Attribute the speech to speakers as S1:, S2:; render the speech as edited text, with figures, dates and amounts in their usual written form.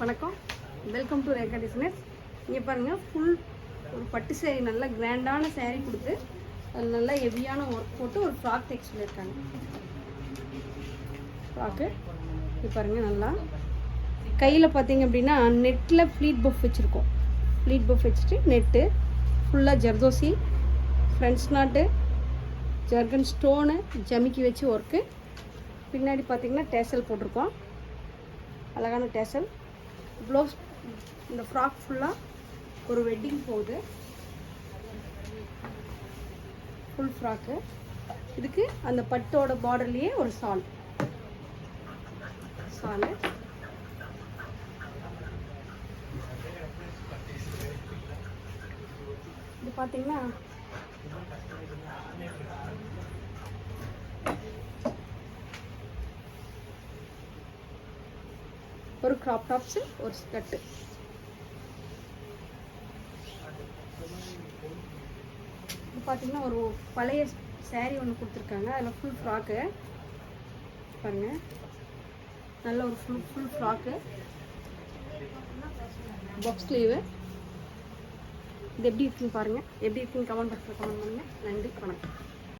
S1: வணக்கம், welcome to Rekha designers. இங்கே பாருங்கள், ஃபுல் ஒரு பட்டு சேரீ, நல்லா கிராண்டான சேரீ கொடுத்து அது நல்லா ஹெவியான ஒர்க் போட்டு ஒரு ஃப்ராக் தைக்க சொல்லியிருக்காங்க. ஃப்ராக்கு இது பாருங்கள், நல்லா கையில் பார்த்தீங்க அப்படின்னா நெட்டில் ஃப்ளீட் பஃப் வச்சுருக்கோம். ஃப்ளீட் பஃப் வச்சுட்டு நெட்டு ஃபுல்லாக ஜர்தோசி, ஃப்ரெண்ட்ஸ் நாட்டு, ஜர்கன் ஸ்டோனு, ஜமிக்கி வச்சு ஒர்க்கு. பின்னாடி பார்த்தீங்கன்னா டேசல் போட்டிருக்கோம், அழகான டேசல். ப்ளவுஸ் இந்த ஃப்ராக் ஃபுல்லாக ஒரு வெட்டிங் போகுது, ஃபுல் ஃப்ராக்கு. இதுக்கு அந்த பட்டோட பார்டர்லேயே ஒரு சால். இது பார்த்தீங்கன்னா ஒரு கிராப் டாப்ஸு, ஒரு ஸ்கர்ட்டு. இது பார்த்தீங்கன்னா ஒரு பழைய சேரீ ஒன்று கொடுத்துருக்காங்க, அதில் ஃபுல் ஃப்ராக்கு பாருங்கள், நல்ல ஒரு ஃபுல் ஃப்ராக்கு, பாக்ஸ் ஸ்லீவு. இது எப்படி இருக்குன்னு பாருங்கள், எப்படி இருக்குன்னு கமெண்ட் பாக்ஸில் கமெண்ட் பண்ணுங்கள். நன்றி, வணக்கம்.